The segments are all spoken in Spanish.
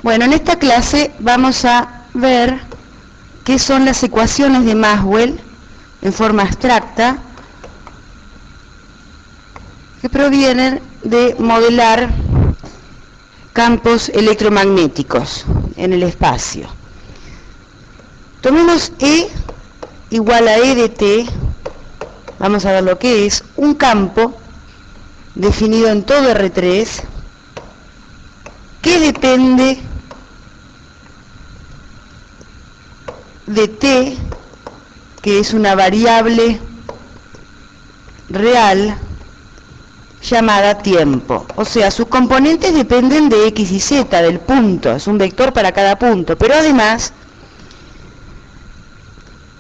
Bueno, en esta clase vamos a ver qué son las ecuaciones de Maxwell en forma abstracta que provienen de modelar campos electromagnéticos en el espacio. Tomemos E igual a E de T, vamos a ver lo que es un campo definido en todo R3 que depende de T, que es una variable real llamada tiempo. O sea, sus componentes dependen de X y Z, del punto, es un vector para cada punto, pero además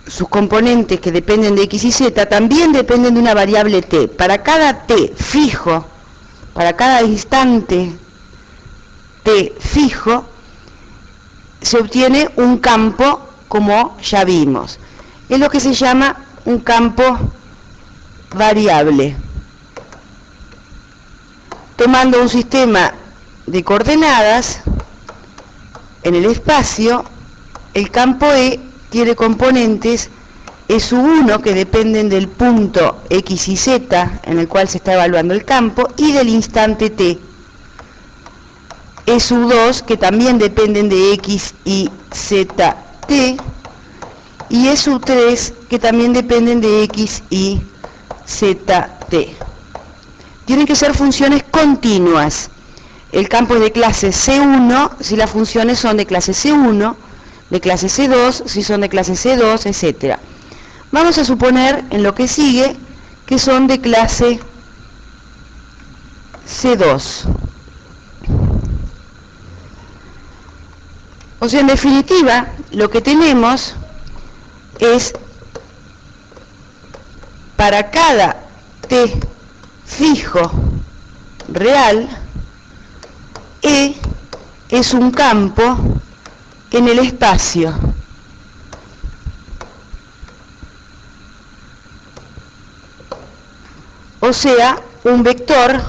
sus componentes que dependen de X y Z también dependen de una variable T. Para cada T fijo, para cada instante T fijo, se obtiene un campo, como ya vimos. Es lo que se llama un campo variable. Tomando un sistema de coordenadas en el espacio, el campo E tiene componentes E1 que dependen del punto X y Z en el cual se está evaluando el campo y del instante T. E2 que también dependen de X y Z T y E3 que también dependen de X y Z T. Tienen que ser funciones continuas. El campo es de clase C1 si las funciones son de clase C1, de clase C2 si son de clase C2, etc. Vamos a suponer en lo que sigue que son de clase C2. O sea, en definitiva, lo que tenemos es para cada T fijo real, E es un campo en el espacio. O sea, un vector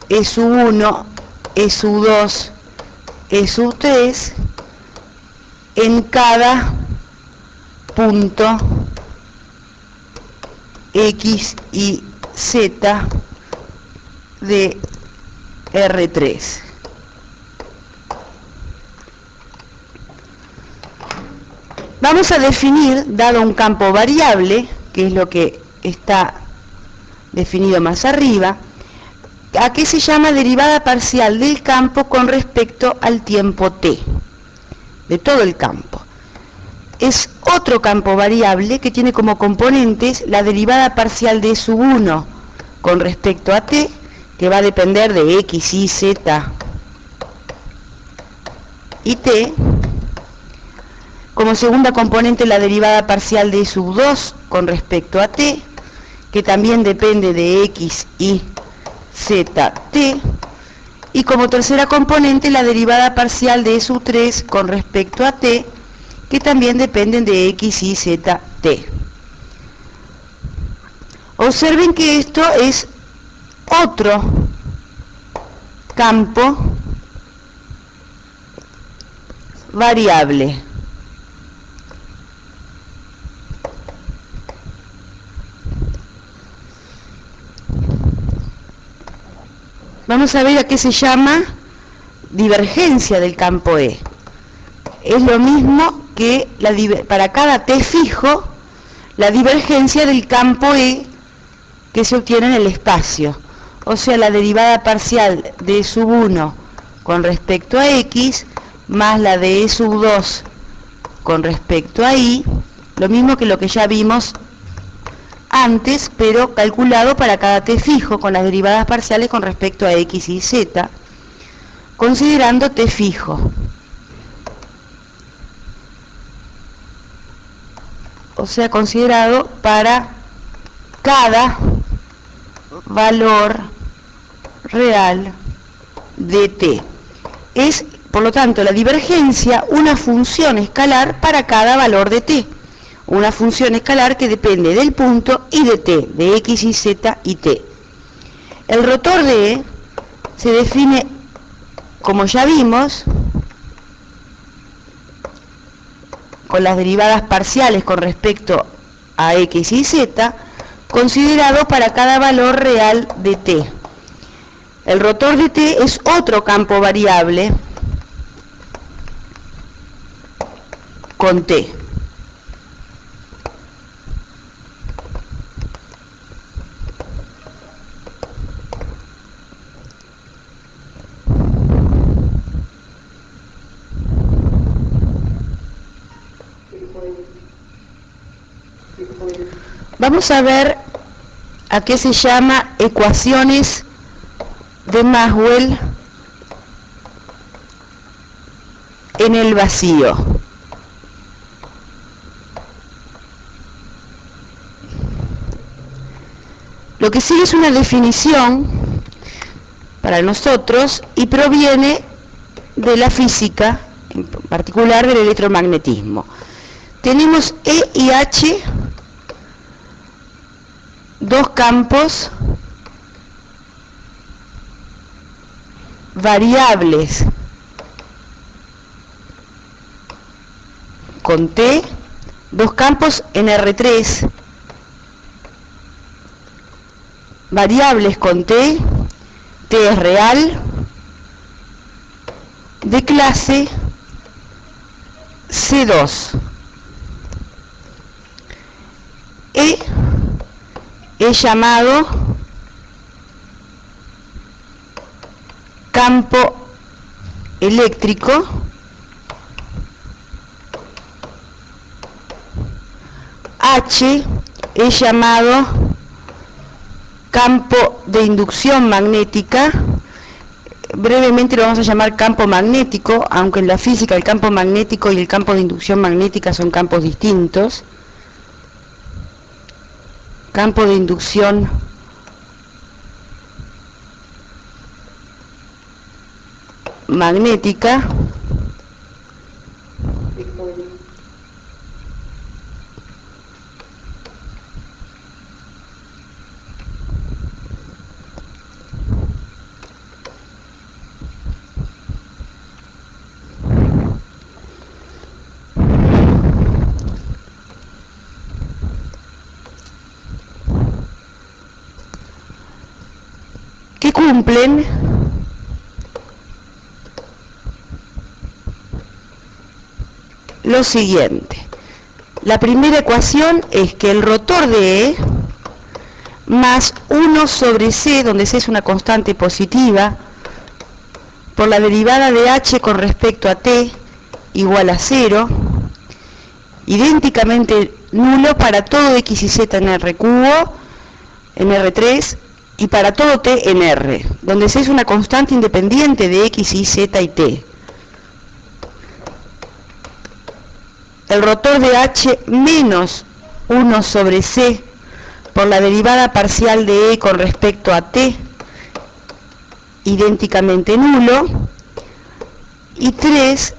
S1, S2, S3 en cada punto X y Z de R3. Vamos a definir, dado un campo variable, que es lo que está definido más arriba, a qué se llama derivada parcial del campo con respecto al tiempo t, de todo el campo. Es otro campo variable que tiene como componentes la derivada parcial de S1 con respecto a t, que va a depender de X, Y, Z y t. Como segunda componente la derivada parcial de S2 con respecto a t, que también depende de X, Y, Z, t. Y como tercera componente la derivada parcial de S3 con respecto a t, que también dependen de X, Y, Z, t. Observen que esto es otro campo variable. Vamos a ver a qué se llama divergencia del campo E. Es lo mismo que para cada T fijo, la divergencia del campo E que se obtiene en el espacio. O sea, la derivada parcial de E1 con respecto a X más la de E2 con respecto a Y, lo mismo que lo que ya vimos antes, pero calculado para cada T fijo con las derivadas parciales con respecto a X y Z, considerando T fijo. O sea, considerado para cada valor real de T. Es, por lo tanto, la divergencia una función escalar para cada valor de T. Una función escalar que depende del punto y de T, de X y Z y T. El rotor de E se define, como ya vimos, con las derivadas parciales con respecto a x y z, considerado para cada valor real de t. El rotor de t es otro campo variable con t. Vamos a ver a qué se llama ecuaciones de Maxwell en el vacío. Lo que sigue es una definición para nosotros y proviene de la física, en particular del electromagnetismo. Tenemos E y H, dos campos variables con T, dos campos en R3 variables con T, T es real, de clase C2. E es llamado campo eléctrico, H es llamado campo de inducción magnética, brevemente lo vamos a llamar campo magnético, aunque en la física el campo magnético y el campo de inducción magnética son campos distintos. Campo de inducción magnética que cumplen lo siguiente. La primera ecuación es que el rotor de E más 1 sobre C, donde C es una constante positiva, por la derivada de H con respecto a T igual a 0, idénticamente nulo para todo X y Z en R cubo, en R3, y para todo T en R, donde C es una constante independiente de X, Y, Z y T. El rotor de H menos 1 sobre C por la derivada parcial de E con respecto a T, idénticamente nulo. Y 3,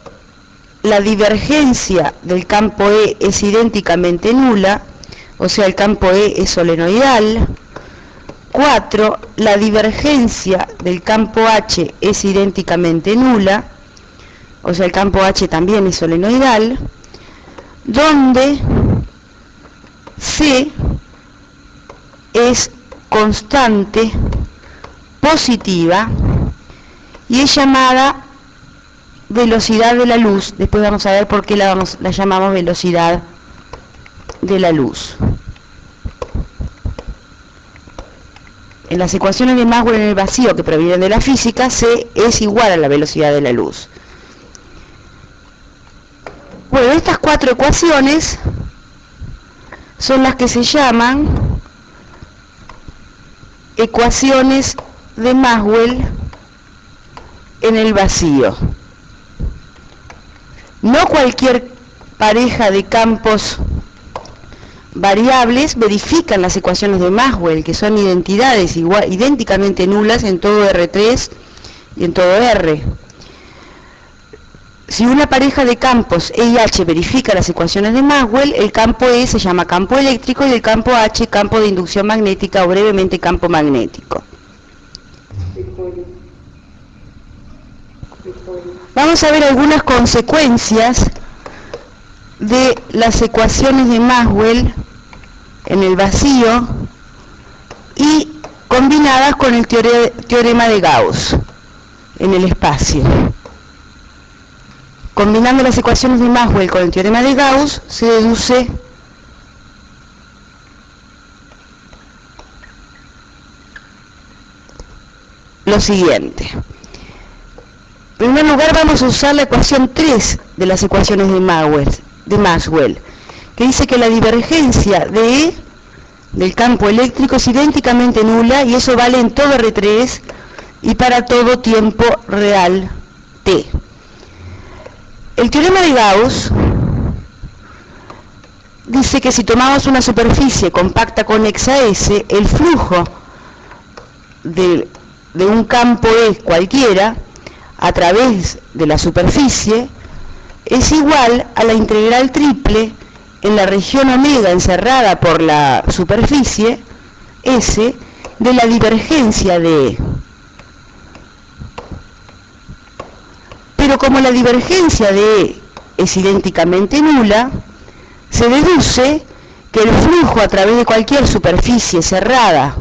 la divergencia del campo E es idénticamente nula, o sea, el campo E es solenoidal. 4, la divergencia del campo H es idénticamente nula, o sea, el campo H también es solenoidal, donde C es constante positiva y es llamada velocidad de la luz. Después vamos a ver por qué la llamamos velocidad de la luz. En las ecuaciones de Maxwell en el vacío que provienen de la física, C es igual a la velocidad de la luz. Bueno, estas 4 ecuaciones son las que se llaman ecuaciones de Maxwell en el vacío. No cualquier pareja de campos variables verifican las ecuaciones de Maxwell, que son identidades idénticamente nulas en todo R3 y en todo R. Si una pareja de campos E y H verifica las ecuaciones de Maxwell, el campo E se llama campo eléctrico y el campo H campo de inducción magnética o brevemente campo magnético. Vamos a ver algunas consecuencias de las ecuaciones de Maxwell en el vacío y combinadas con el teorema de Gauss en el espacio. Combinando las ecuaciones de Maxwell con el teorema de Gauss se deduce lo siguiente. En primer lugar vamos a usar la ecuación 3 de las ecuaciones de Maxwell, que dice que la divergencia de E del campo eléctrico es idénticamente nula y eso vale en todo R3 y para todo tiempo real T. El teorema de Gauss dice que si tomamos una superficie compacta conexa S, el flujo de un campo E cualquiera a través de la superficie es igual a la integral triple en la región omega encerrada por la superficie S de la divergencia de E. Pero como la divergencia de E es idénticamente nula, se deduce que el flujo a través de cualquier superficie cerrada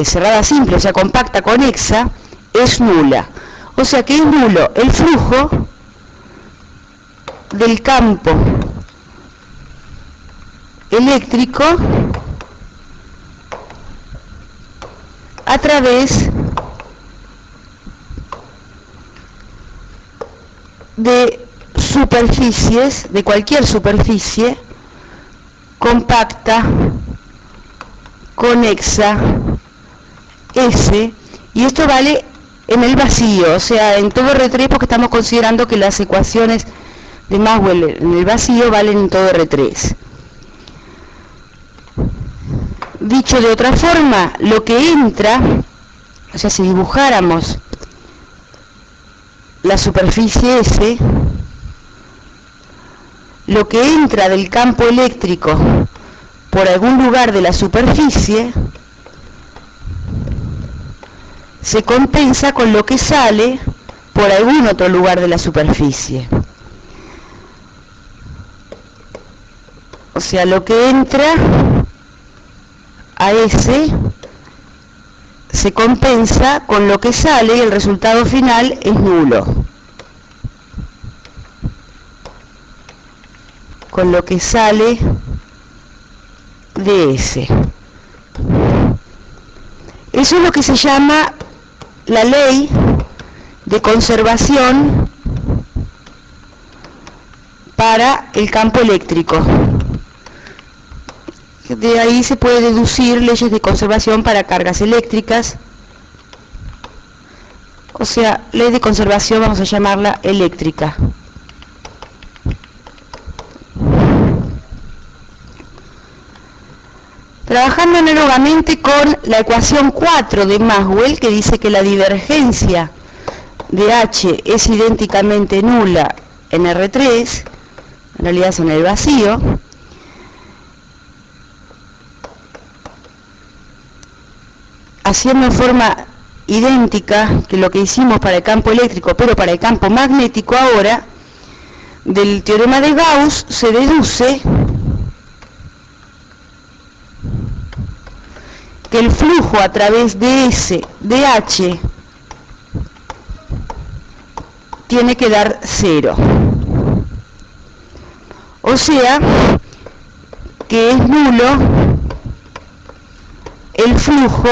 cerrada simple, o sea compacta conexa, es nula. O sea que es nulo el flujo del campo eléctrico a través de superficies, de cualquier superficie compacta conexa S, y esto vale en el vacío, o sea, en todo R3, porque estamos considerando que las ecuaciones de Maxwell en el vacío valen en todo R3. Dicho de otra forma, lo que entra, o sea, si dibujáramos la superficie S, lo que entra del campo eléctrico por algún lugar de la superficie se compensa con lo que sale por algún otro lugar de la superficie. O sea, lo que entra a S se compensa con lo que sale y el resultado final es nulo. Con lo que sale de S. Eso es lo que se llama la ley de conservación para el campo eléctrico. De ahí se puede deducir leyes de conservación para cargas eléctricas. O sea, ley de conservación vamos a llamarla eléctrica. Trabajando análogamente con la ecuación 4 de Maxwell, que dice que la divergencia de H es idénticamente nula en R3, en realidad es en el vacío, haciendo en forma idéntica que lo que hicimos para el campo eléctrico, pero para el campo magnético ahora, del teorema de Gauss se deduce que el flujo a través de S de H tiene que dar 0. O sea, que es nulo el flujo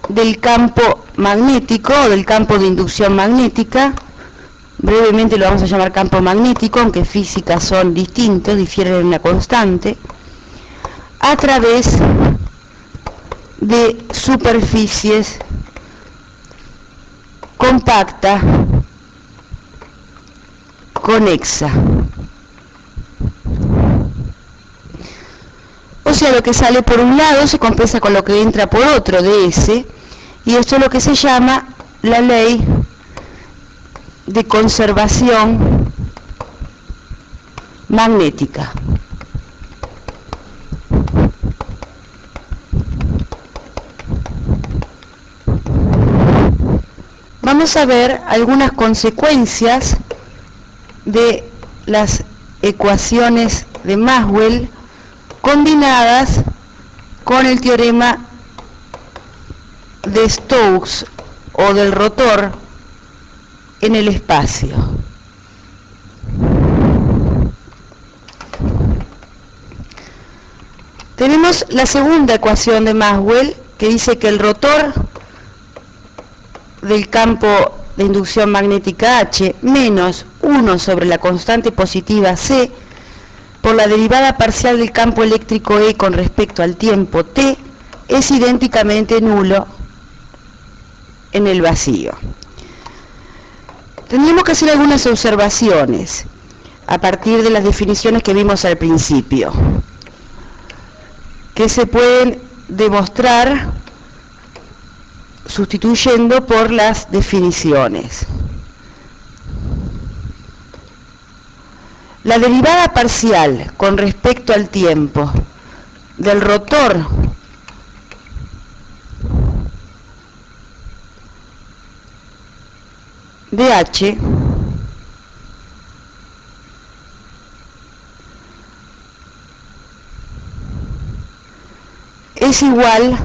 del campo magnético o del campo de inducción magnética, brevemente lo vamos a llamar campo magnético, aunque físicas son distintos, difieren en una constante, a través de superficies compacta conexa. O sea, lo que sale por un lado se compensa con lo que entra por otro de S, y esto es lo que se llama la ley de conservación magnética. vamos a ver algunas consecuencias de las ecuaciones de Maxwell combinadas con el teorema de Stokes o del rotor en el espacio. Tenemos la segunda ecuación de Maxwell que dice que el rotor del campo de inducción magnética H menos 1 sobre la constante positiva C por la derivada parcial del campo eléctrico E con respecto al tiempo T es idénticamente nulo en el vacío. Tendríamos que hacer algunas observaciones a partir de las definiciones que vimos al principio, que se pueden demostrar sustituyendo por las definiciones. La derivada parcial con respecto al tiempo del rotor de H es igual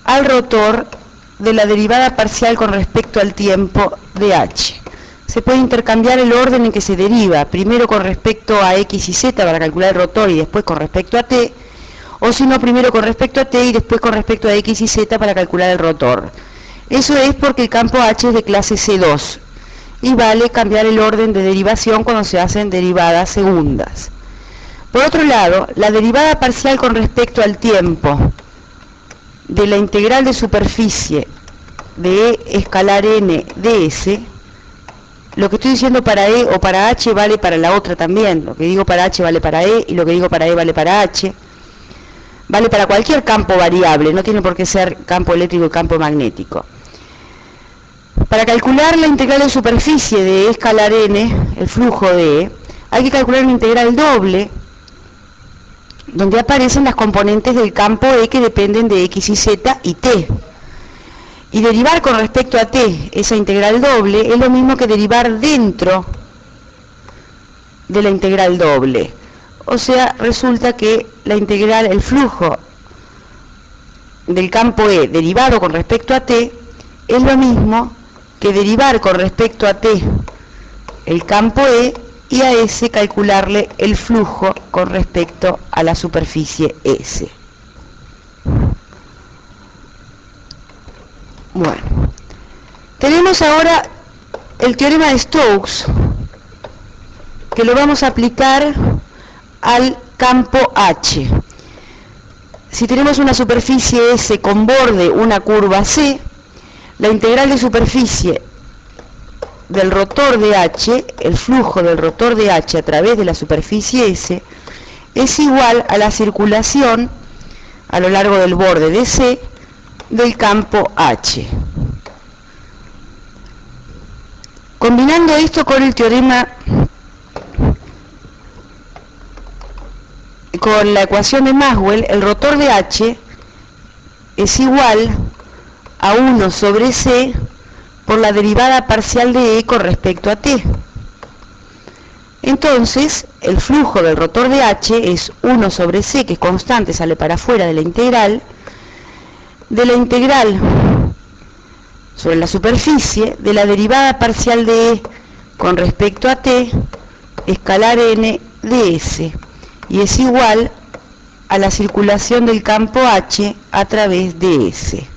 al rotor de la derivada parcial con respecto al tiempo de H. Se puede intercambiar el orden en que se deriva, primero con respecto a X y Z para calcular el rotor y después con respecto a T, o si no, primero con respecto a T y después con respecto a X y Z para calcular el rotor. Eso es porque el campo H es de clase C2 y vale cambiar el orden de derivación cuando se hacen derivadas segundas. Por otro lado, la derivada parcial con respecto al tiempo de la integral de superficie de E escalar n ds, lo que estoy diciendo para E o para H vale para la otra también. Lo que digo para H vale para E y lo que digo para E vale para H. Vale para cualquier campo variable, no tiene por qué ser campo eléctrico y campo magnético. Para calcular la integral de superficie de E escalar n, el flujo de E, hay que calcular una integral doble donde aparecen las componentes del campo E que dependen de X y Z y T. Y derivar con respecto a T esa integral doble es lo mismo que derivar dentro de la integral doble. O sea, resulta que la integral, el flujo del campo E derivado con respecto a T es lo mismo que derivar con respecto a T el campo E y a S calcularle el flujo con respecto a la superficie S. Bueno, tenemos ahora el teorema de Stokes, que lo vamos a aplicar al campo H. Si tenemos una superficie S con borde, una curva C, la integral de superficie del rotor de H, el flujo del rotor de H a través de la superficie S, es igual a la circulación a lo largo del borde de C del campo H. Combinando esto con el teorema, con la ecuación de Maxwell, el rotor de H es igual a 1 sobre C por la derivada parcial de E con respecto a T. Entonces, el flujo del rotor de H es 1 sobre C, que es constante, sale para afuera de la integral sobre la superficie de la derivada parcial de E con respecto a T, escalar n ds, y es igual a la circulación del campo H a través de S.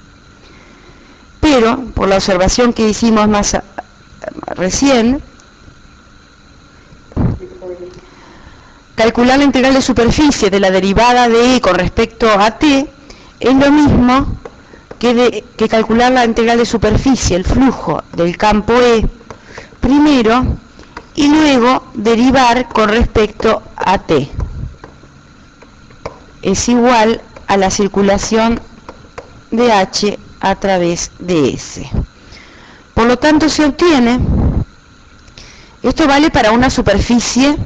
Pero, por la observación que hicimos más recién, calcular la integral de superficie de la derivada de E con respecto a T es lo mismo que calcular la integral de superficie, el flujo del campo E, primero, y luego derivar con respecto a T. Es igual a la circulación de H a través de S. Por lo tanto, se obtiene, esto vale para una superficie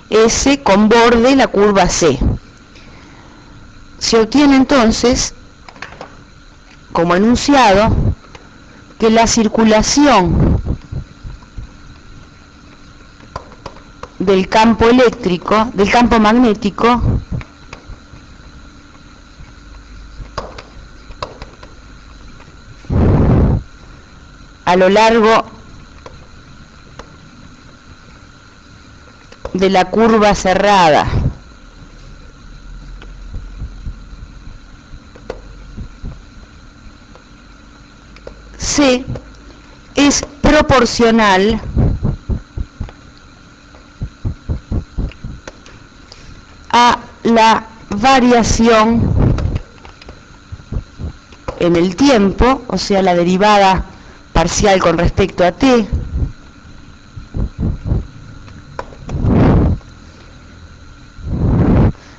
S con borde la curva C. Se obtiene entonces, como enunciado, que la circulación del campo eléctrico, del campo magnético, a lo largo de la curva cerrada C es proporcional a la variación en el tiempo, o sea, la derivada parcial con respecto a t,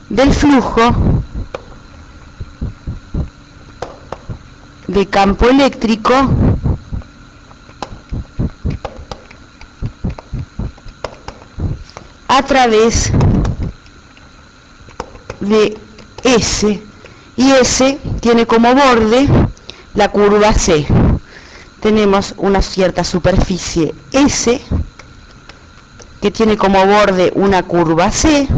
del flujo de campo eléctrico a través de S, y S tiene como borde la curva C. Tenemos una cierta superficie S que tiene como borde una curva C,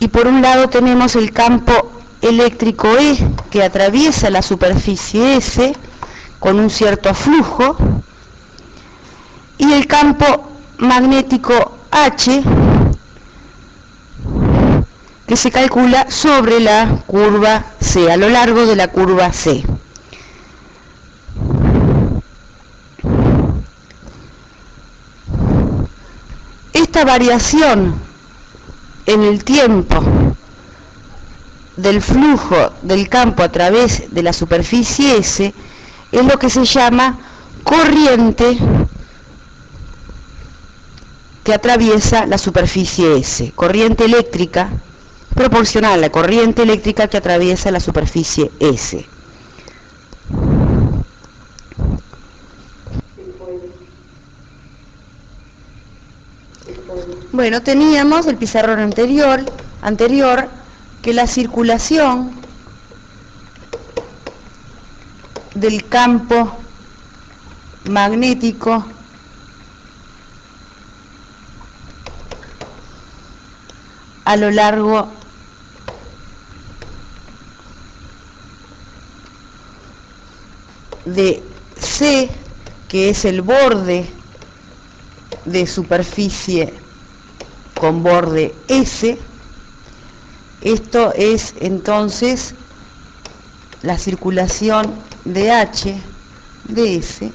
y por un lado tenemos el campo eléctrico E que atraviesa la superficie S con un cierto flujo, y el campo magnético H que se calcula sobre la curva C, a lo largo de la curva C. Esta variación en el tiempo del flujo del campo a través de la superficie S es lo que se llama corriente que atraviesa la superficie S, corriente eléctrica proporcional a la corriente eléctrica que atraviesa la superficie S. Bueno, teníamos el pizarrón anterior que la circulación del campo magnético a lo largo de C, que es el borde de superficie con borde S. Esto es entonces la circulación de H de S.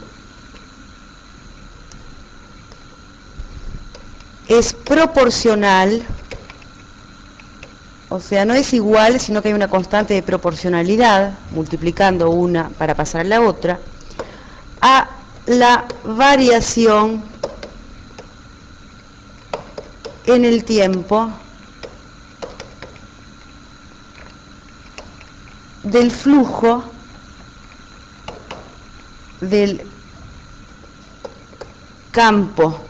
Es proporcional, o sea, no es igual, sino que hay una constante de proporcionalidad, multiplicando una para pasar a la otra, a la variación en el tiempo del flujo del campo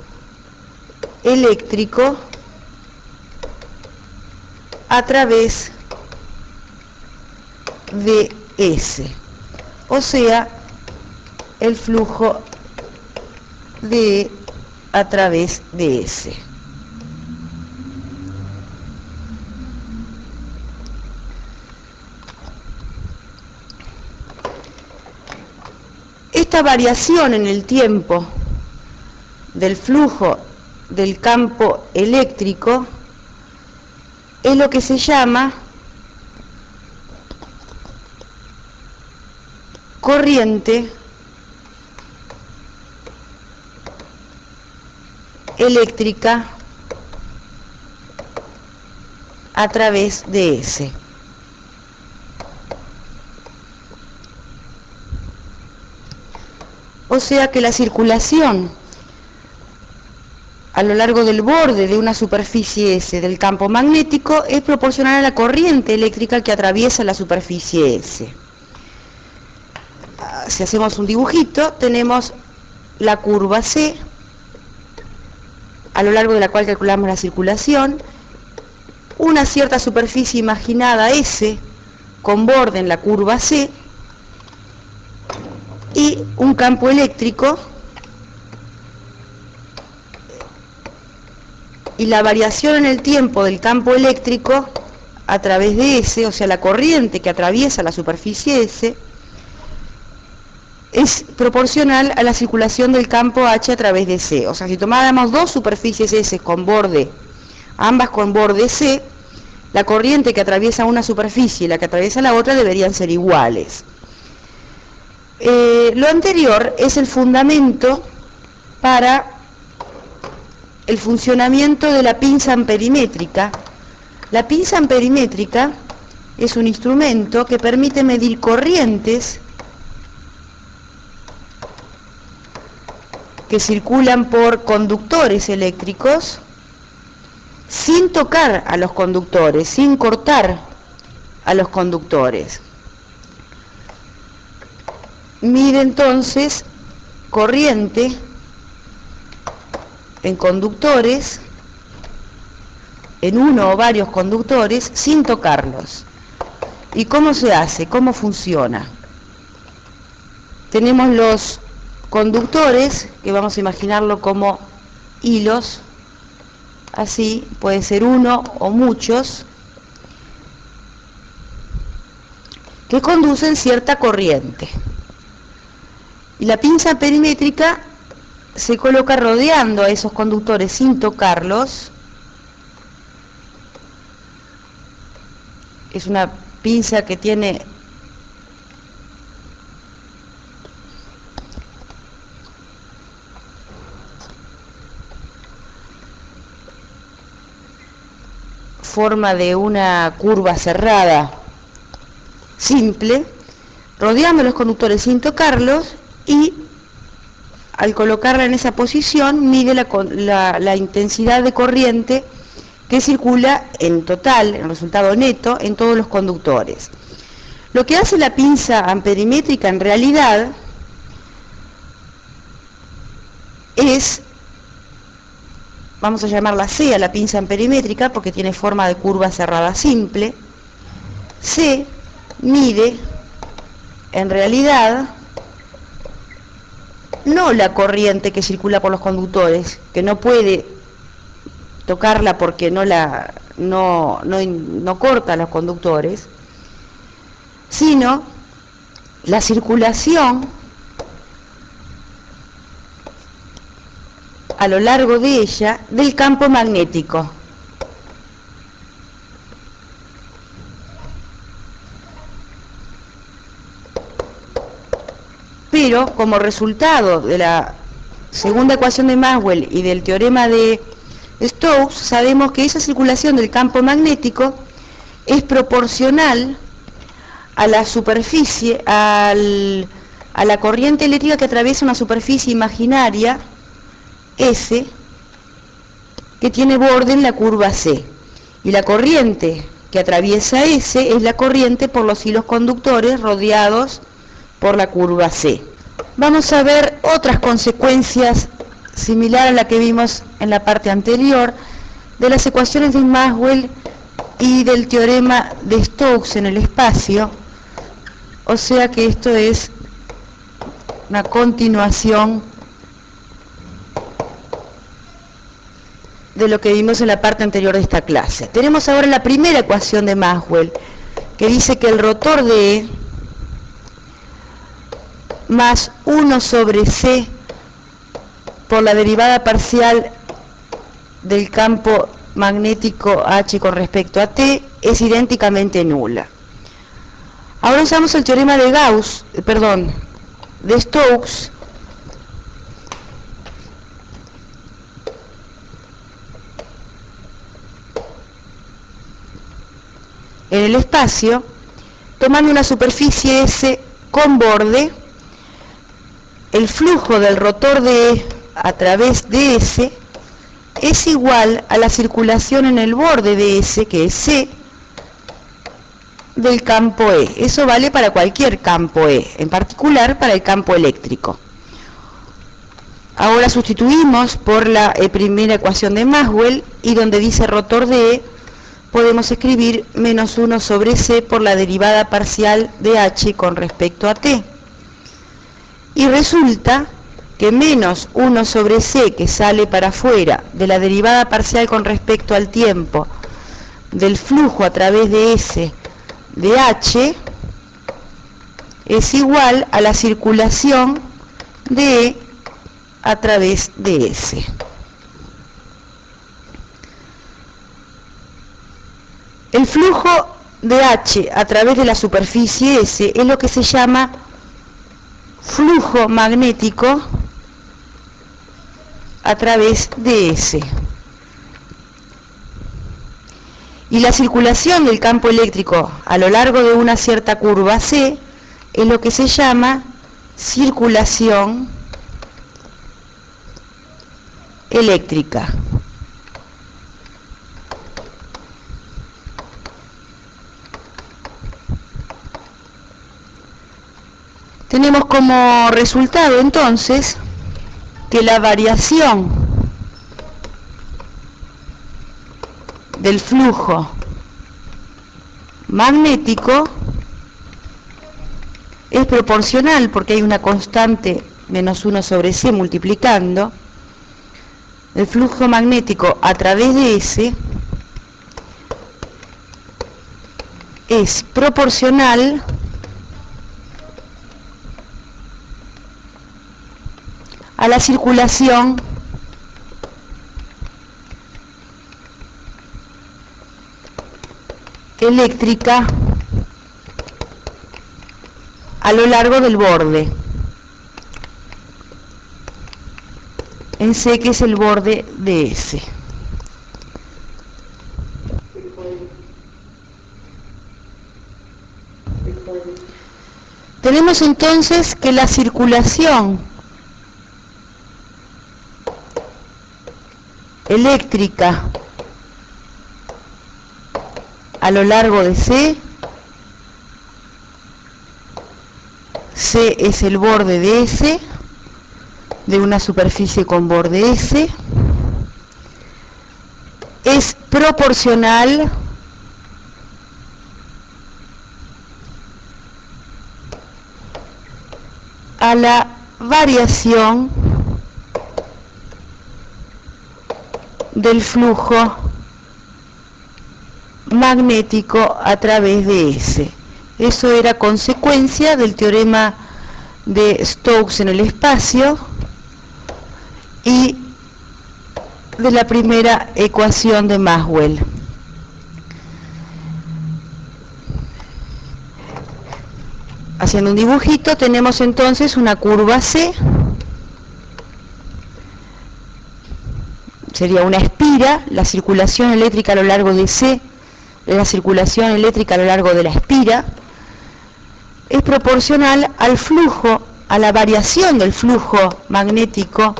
eléctrico a través de S, o sea, el flujo de a través de S. Esta variación en el tiempo del flujo del campo eléctrico es lo que se llama corriente eléctrica a través de S. O sea que la circulación a lo largo del borde de una superficie S del campo magnético es proporcional a la corriente eléctrica que atraviesa la superficie S. Si hacemos un dibujito, tenemos la curva C, a lo largo de la cual calculamos la circulación, una cierta superficie imaginada S, con borde en la curva C y un campo eléctrico, y la variación en el tiempo del campo eléctrico a través de S, o sea, la corriente que atraviesa la superficie S, es proporcional a la circulación del campo H a través de C. O sea, si tomáramos dos superficies S con borde, ambas con borde C, la corriente que atraviesa una superficie y la que atraviesa la otra deberían ser iguales. Lo anterior es el fundamento para el funcionamiento de la pinza amperimétrica. La pinza amperimétrica es un instrumento que permite medir corrientes que circulan por conductores eléctricos sin tocar a los conductores, sin cortar a los conductores. Mide entonces corriente en conductores, en uno o varios conductores, sin tocarlos. ¿Y cómo se hace? ¿Cómo funciona? Tenemos los conductores, que vamos a imaginarlo como hilos, así, puede ser uno o muchos, que conducen cierta corriente. Y la pinza perimétrica se coloca rodeando a esos conductores sin tocarlos. Es una pinza que tiene forma de una curva cerrada simple, rodeando los conductores sin tocarlos, y al colocarla en esa posición mide la intensidad de corriente que circula en total, en resultado neto, en todos los conductores. Lo que hace la pinza amperimétrica en realidad es, vamos a llamarla C a la pinza amperimétrica porque tiene forma de curva cerrada simple. C mide en realidad no la corriente que circula por los conductores, que no puede tocarla porque no corta los conductores, sino la circulación a lo largo de ella del campo magnético. Pero como resultado de la segunda ecuación de Maxwell y del teorema de Stokes, sabemos que esa circulación del campo magnético es proporcional a la superficie, a la corriente eléctrica que atraviesa una superficie imaginaria S que tiene borde en la curva C. Y la corriente que atraviesa S es la corriente por los hilos conductores rodeados por la curva C. Vamos a ver otras consecuencias similares a la que vimos en la parte anterior de las ecuaciones de Maxwell y del teorema de Stokes en el espacio. O sea que esto es una continuación de lo que vimos en la parte anterior de esta clase. Tenemos ahora la primera ecuación de Maxwell, que dice que el rotor de E más 1 sobre C por la derivada parcial del campo magnético H con respecto a T es idénticamente nula. Ahora usamos el teorema de de Stokes, en el espacio, tomando una superficie S con borde. El flujo del rotor de E a través de S es igual a la circulación en el borde de S, que es C, del campo E. Eso vale para cualquier campo E, en particular para el campo eléctrico. Ahora sustituimos por la primera ecuación de Maxwell, y donde dice rotor de E, podemos escribir menos 1 sobre C por la derivada parcial de H con respecto a T. Y resulta que menos 1 sobre C que sale para afuera de la derivada parcial con respecto al tiempo del flujo a través de S de H es igual a la circulación de E a través de S. El flujo de H a través de la superficie S es lo que se llama flujo magnético a través de S. Y la circulación del campo eléctrico a lo largo de una cierta curva C es lo que se llama circulación eléctrica. Tenemos como resultado entonces que la variación del flujo magnético es proporcional, porque hay una constante menos 1 sobre C multiplicando el flujo magnético a través de S es proporcional a la circulación eléctrica a lo largo del borde en C, que es el borde de S. Tenemos entonces que la circulación eléctrica a lo largo de C, C es el borde de S, de una superficie con borde S, es proporcional a la variación del flujo magnético a través de S. Eso era consecuencia del teorema de Stokes en el espacio y de la primera ecuación de Maxwell. Haciendo un dibujito, tenemos entonces una curva C, sería una espira, la circulación eléctrica a lo largo de C, la circulación eléctrica a lo largo de la espira, es proporcional al flujo, a la variación del flujo magnético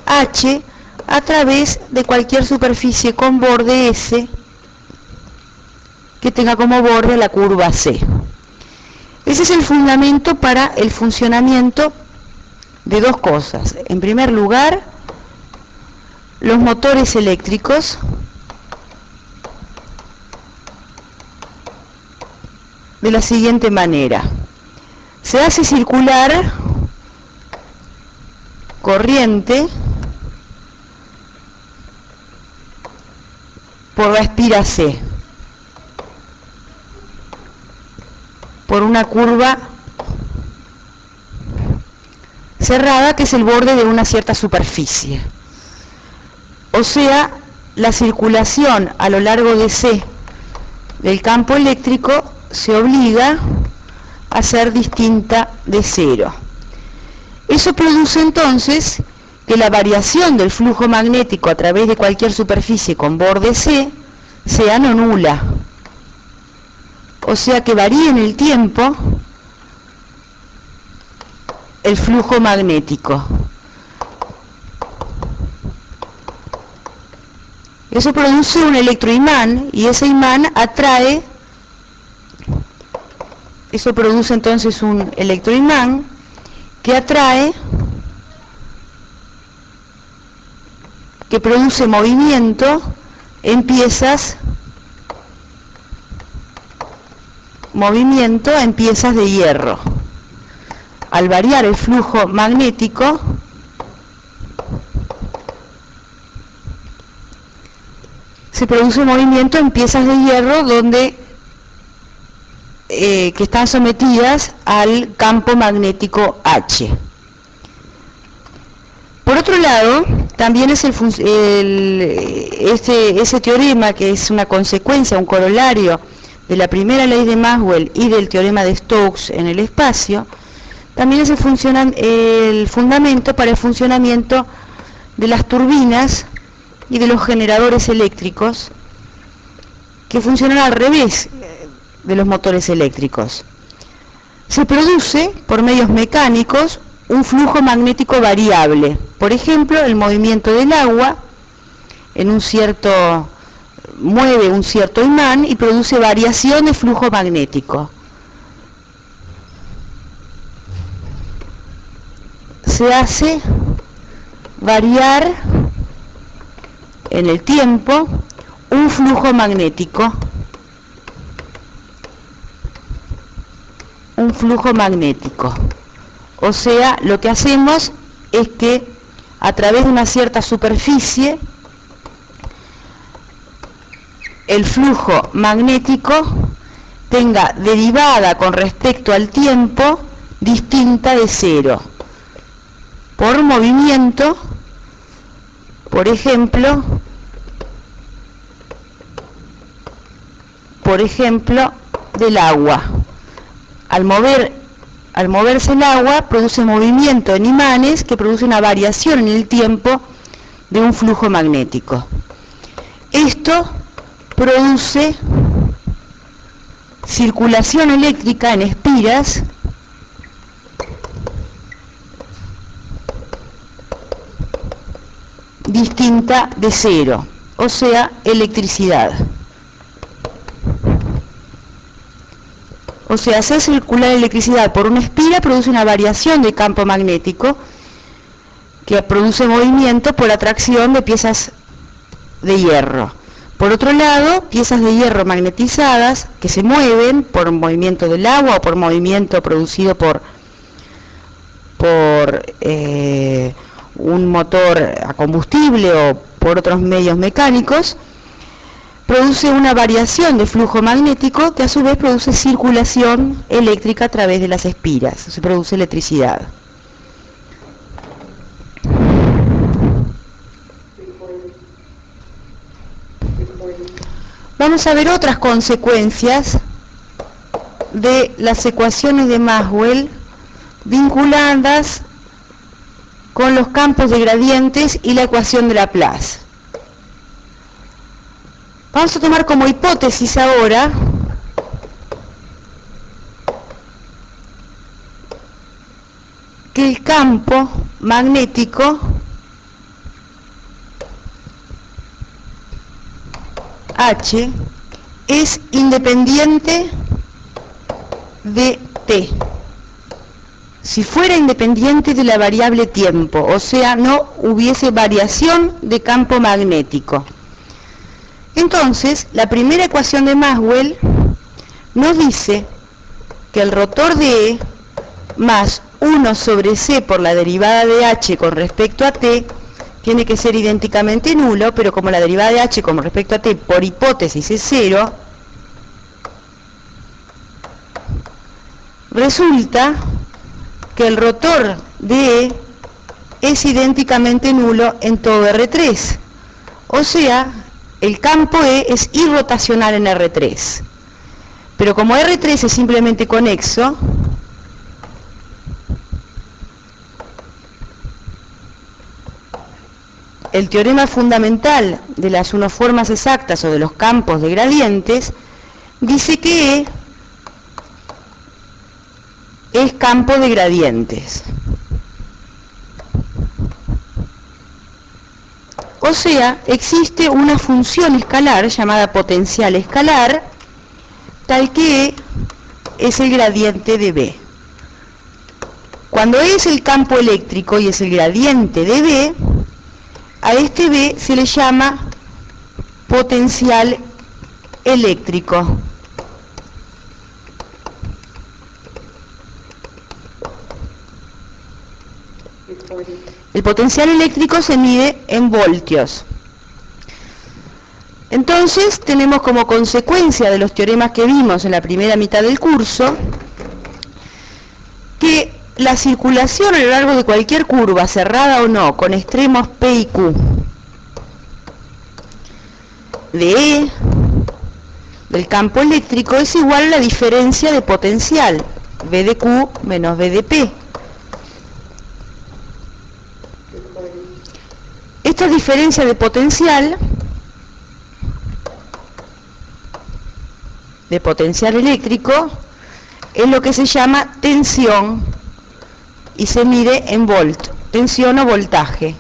H a través de cualquier superficie con borde S que tenga como borde la curva C. Ese es el fundamento para el funcionamiento de dos cosas. En primer lugar, los motores eléctricos de la siguiente manera. Se hace circular corriente por la espira C, por una curva cerrada que es el borde de una cierta superficie. O sea, la circulación a lo largo de C del campo eléctrico se obliga a ser distinta de cero. Eso produce entonces que la variación del flujo magnético a través de cualquier superficie con borde C sea no nula. O sea que varíe en el tiempo el flujo magnético. Eso produce un electroimán y ese imán atrae, eso produce entonces un electroimán que atrae, que produce movimiento en piezas movimiento en piezas de hierro. Al variar el flujo magnético, se produce movimiento en piezas de hierro que están sometidas al campo magnético H. Por otro lado, también es ese teorema, que es una consecuencia, un corolario de la primera ley de Maxwell y del teorema de Stokes en el espacio, también es el fundamento para el funcionamiento de las turbinas y de los generadores eléctricos, que funcionan al revés de los motores eléctricos. Se produce, por medios mecánicos, un flujo magnético variable. Por ejemplo, el movimiento del agua mueve un cierto imán y produce variación de flujo magnético. Se hace variar en el tiempo un flujo magnético. O sea, lo que hacemos es que a través de una cierta superficie el flujo magnético tenga derivada con respecto al tiempo distinta de cero. Por movimiento, por ejemplo, del agua. Al moverse el agua, produce movimiento en imanes que produce una variación en el tiempo de un flujo magnético. Esto produce circulación eléctrica en espiras distinta de cero, o sea, electricidad. O sea, hacer circular electricidad por una espira produce una variación de campo magnético que produce movimiento por atracción de piezas de hierro. Por otro lado, piezas de hierro magnetizadas que se mueven por movimiento del agua o por movimiento producido por un motor a combustible o por otros medios mecánicos, produce una variación de flujo magnético que a su vez produce circulación eléctrica a través de las espiras, se produce electricidad. Vamos a ver otras consecuencias de las ecuaciones de Maxwell vinculadas con los campos de gradientes y la ecuación de Laplace. Vamos a tomar como hipótesis ahora que el campo magnético H es independiente de T. Si fuera independiente de la variable tiempo, o sea, no hubiese variación de campo magnético. Entonces, la primera ecuación de Maxwell nos dice que el rotor de E más 1 sobre C por la derivada de H con respecto a T tiene que ser idénticamente nulo, pero como la derivada de H con respecto a T por hipótesis es 0, resulta que el rotor de E es idénticamente nulo en todo R3. O sea, el campo E es irrotacional en R3. Pero como R3 es simplemente conexo, el teorema fundamental de las unoformas exactas o de los campos de gradientes dice que E es campo de gradientes. O sea, existe una función escalar llamada potencial escalar, tal que E es el gradiente de B. Cuando E es el campo eléctrico y es el gradiente de B, a este B se le llama potencial eléctrico. El potencial eléctrico se mide en voltios. Entonces, tenemos como consecuencia de los teoremas que vimos en la primera mitad del curso, que la circulación a lo largo de cualquier curva, cerrada o no, con extremos P y Q, de E, del campo eléctrico, es igual a la diferencia de potencial, V de Q menos V de P. Esta diferencia de potencial eléctrico es lo que se llama tensión y se mide en volt, tensión o voltaje.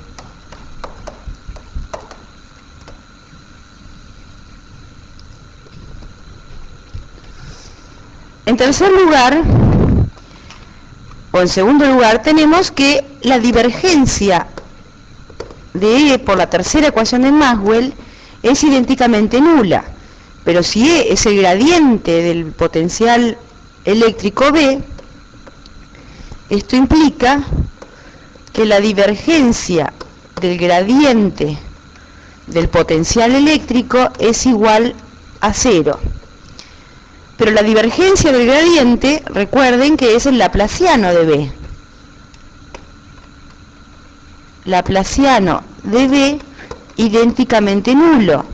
En tercer lugar, o en segundo lugar, tenemos que la divergencia de E por la tercera ecuación de Maxwell es idénticamente nula. Pero si E es el gradiente del potencial eléctrico B, esto implica que la divergencia del gradiente del potencial eléctrico es igual a 0. Pero la divergencia del gradiente, recuerden que es el laplaciano de B. Laplaciano de B idénticamente nulo.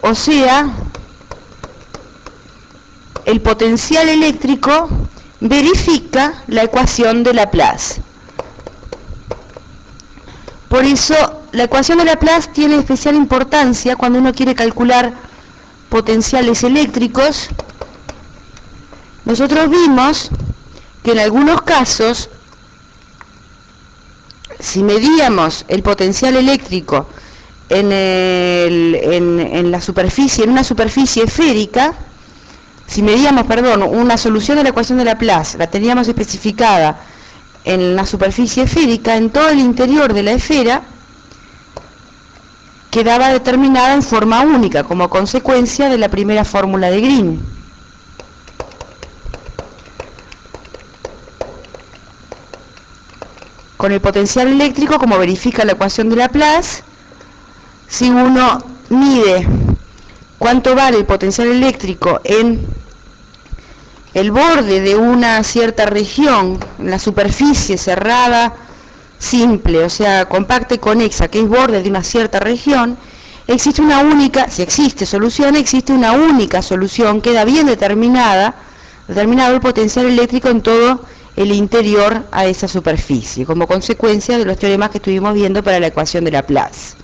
O sea, el potencial eléctrico verifica la ecuación de Laplace. Por eso, la ecuación de Laplace tiene especial importancia cuando uno quiere calcular potenciales eléctricos. Nosotros vimos que en algunos casos, si medíamos el potencial eléctrico en una superficie esférica, si medíamos, una solución de la ecuación de Laplace, la teníamos especificada en la superficie esférica, en todo el interior de la esfera, quedaba determinada en forma única, como consecuencia de la primera fórmula de Green. Con el potencial eléctrico, como verifica la ecuación de Laplace, si uno mide cuánto vale el potencial eléctrico en el borde de una cierta región, en la superficie cerrada, simple, o sea, compacta y conexa, que es borde de una cierta región, existe una única, si existe solución, existe una única solución, queda bien determinado el potencial eléctrico en todo el interior a esa superficie, como consecuencia de los teoremas que estuvimos viendo para la ecuación de Laplace.